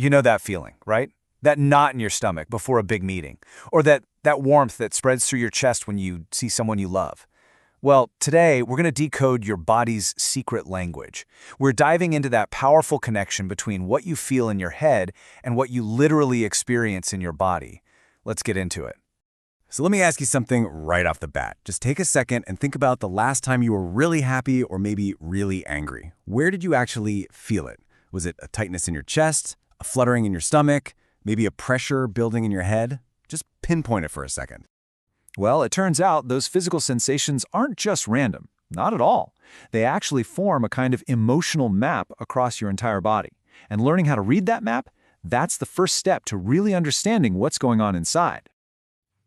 You know that feeling, right? That knot in your stomach before a big meeting, or that warmth that spreads through your chest when you see someone you love. Well, today we're going to decode your body's secret language. We're diving into that powerful connection between what you feel in your head and what you literally experience in your body. Let's get into it. So let me ask you something right off the bat. Just take a second and think about the last time you were really happy or maybe really angry. Where did you actually feel it? Was it a tightness in your chest, a fluttering in your stomach, maybe a pressure building in your head? Just pinpoint it for a second. Well, it turns out those physical sensations aren't just random. Not at all. They actually form a kind of emotional map across your entire body. And learning how to read that map, that's the first step to really understanding what's going on inside.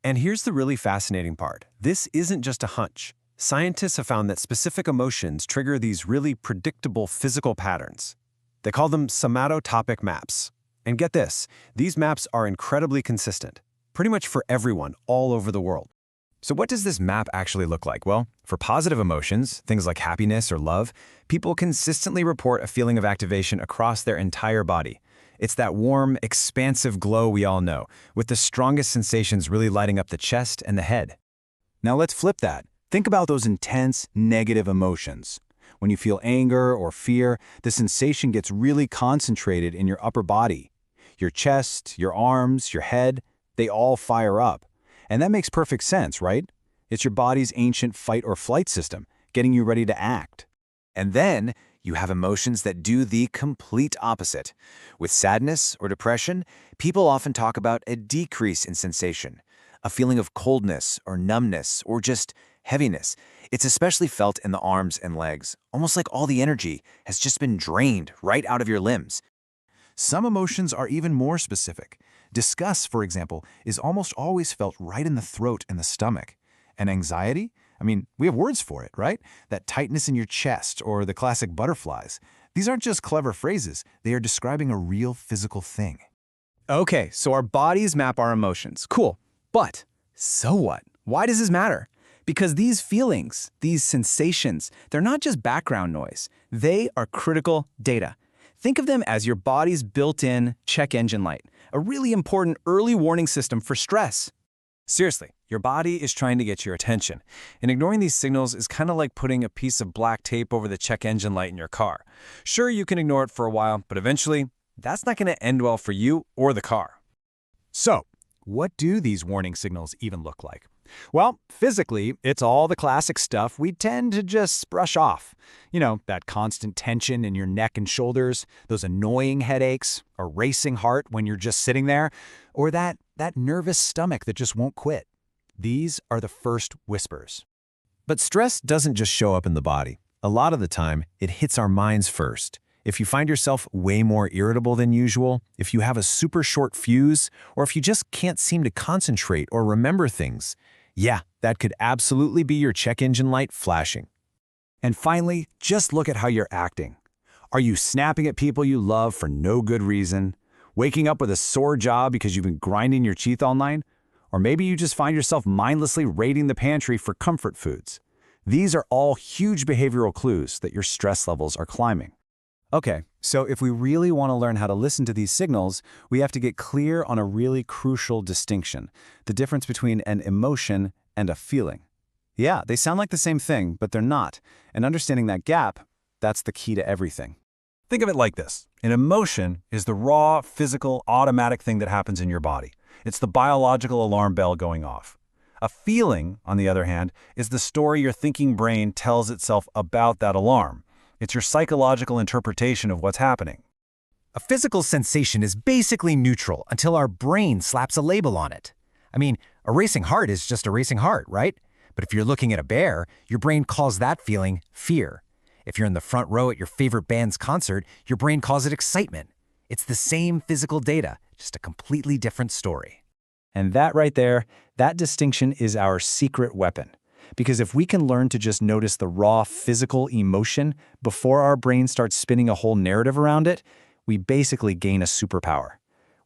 And here's the really fascinating part. This isn't just a hunch. Scientists have found that specific emotions trigger these really predictable physical patterns. They call them somatotopic maps. And get this, these maps are incredibly consistent, pretty much for everyone all over the world. So what does this map actually look like? Well, for positive emotions, things like happiness or love, people consistently report a feeling of activation across their entire body. It's that warm, expansive glow we all know, with the strongest sensations really lighting up the chest and the head. Now let's flip that. Think about those intense, negative emotions. When you feel anger or fear, the sensation gets really concentrated in your upper body. Your chest, your arms, your head, they all fire up. And that makes perfect sense, right? It's your body's ancient fight or flight system, getting you ready to act. And then you have emotions that do the complete opposite. With sadness or depression, people often talk about a decrease in sensation, a feeling of coldness or numbness or just heaviness. It's especially felt in the arms and legs, almost like all the energy has just been drained right out of your limbs. Some emotions are even more specific. Disgust, for example, is almost always felt right in the throat and the stomach. And anxiety? I mean, we have words for it, right? That tightness in your chest or the classic butterflies. These aren't just clever phrases. They are describing a real physical thing. Okay, so our bodies map our emotions. Cool. But so what? Why does this matter? Because these feelings, these sensations, they're not just background noise. They are critical data. Think of them as your body's built-in check engine light, a really important early warning system for stress. Seriously, your body is trying to get your attention, and ignoring these signals is kind of like putting a piece of black tape over the check engine light in your car. Sure, you can ignore it for a while, but eventually, that's not going to end well for you or the car. So, what do these warning signals even look like? Well, physically, it's all the classic stuff we tend to just brush off. You know, that constant tension in your neck and shoulders, those annoying headaches, a racing heart when you're just sitting there, or that nervous stomach that just won't quit. These are the first whispers. But stress doesn't just show up in the body. A lot of the time, it hits our minds first. If you find yourself way more irritable than usual, if you have a super short fuse, or if you just can't seem to concentrate or remember things, yeah, that could absolutely be your check engine light flashing. And finally, just look at how you're acting. Are you snapping at people you love for no good reason? Waking up with a sore jaw because you've been grinding your teeth all night? Or maybe you just find yourself mindlessly raiding the pantry for comfort foods. These are all huge behavioral clues that your stress levels are climbing. Okay, so if we really want to learn how to listen to these signals, we have to get clear on a really crucial distinction, the difference between an emotion and a feeling. Yeah, they sound like the same thing, but they're not. And understanding that gap, that's the key to everything. Think of it like this. An emotion is the raw, physical, automatic thing that happens in your body. It's the biological alarm bell going off. A feeling, on the other hand, is the story your thinking brain tells itself about that alarm. It's your psychological interpretation of what's happening. A physical sensation is basically neutral until our brain slaps a label on it. I mean, a racing heart is just a racing heart, right? But if you're looking at a bear, your brain calls that feeling fear. If you're in the front row at your favorite band's concert, your brain calls it excitement. It's the same physical data, just a completely different story. And that right there, that distinction is our secret weapon. Because if we can learn to just notice the raw physical emotion before our brain starts spinning a whole narrative around it, we basically gain a superpower.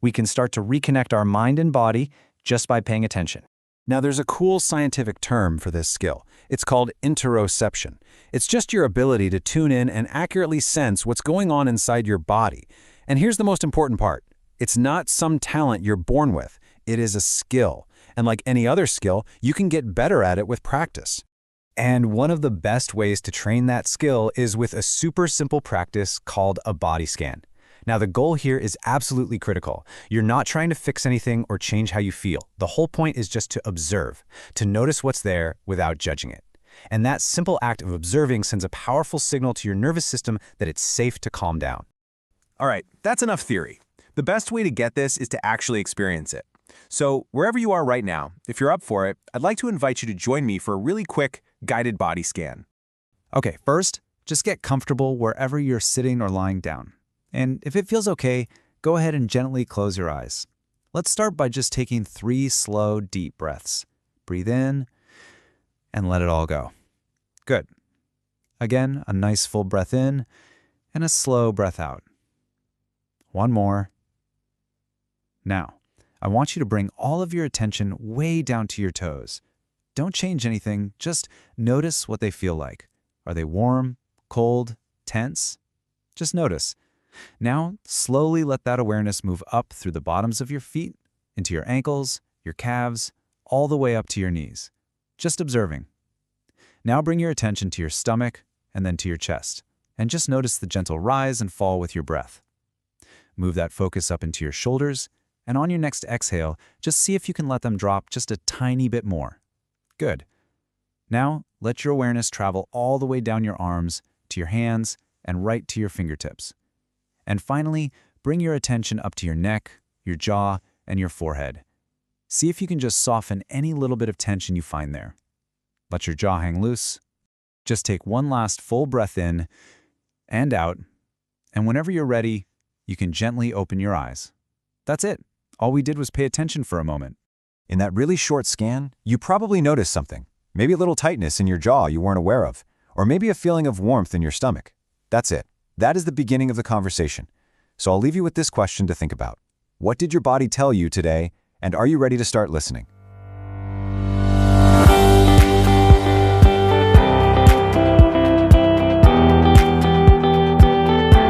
We can start to reconnect our mind and body just by paying attention. Now, there's a cool scientific term for this skill. It's called interoception. It's just your ability to tune in and accurately sense what's going on inside your body. And here's the most important part. It's not some talent you're born with. It is a skill. And like any other skill, you can get better at it with practice. And one of the best ways to train that skill is with a super simple practice called a body scan. Now, the goal here is absolutely critical. You're not trying to fix anything or change how you feel. The whole point is just to observe, to notice what's there without judging it. And that simple act of observing sends a powerful signal to your nervous system that it's safe to calm down. All right, that's enough theory. The best way to get this is to actually experience it. So wherever you are right now, if you're up for it, I'd like to invite you to join me for a really quick guided body scan. Okay, first, just get comfortable wherever you're sitting or lying down. And if it feels okay, go ahead and gently close your eyes. Let's start by just taking 3 slow, deep breaths. Breathe in and let it all go. Good. Again, a nice full breath in and a slow breath out. One more. Now, I want you to bring all of your attention way down to your toes. Don't change anything, just notice what they feel like. Are they warm, cold, tense? Just notice. Now, slowly let that awareness move up through the bottoms of your feet, into your ankles, your calves, all the way up to your knees. Just observing. Now bring your attention to your stomach and then to your chest, and just notice the gentle rise and fall with your breath. Move that focus up into your shoulders, and on your next exhale, just see if you can let them drop just a tiny bit more. Good. Now, let your awareness travel all the way down your arms, to your hands, and right to your fingertips. And finally, bring your attention up to your neck, your jaw, and your forehead. See if you can just soften any little bit of tension you find there. Let your jaw hang loose. Just take one last full breath in and out, and whenever you're ready, you can gently open your eyes. That's it. All we did was pay attention for a moment. In that really short scan, you probably noticed something. Maybe a little tightness in your jaw you weren't aware of, or maybe a feeling of warmth in your stomach. That's it. That is the beginning of the conversation. So I'll leave you with this question to think about. What did your body tell you today, and are you ready to start listening?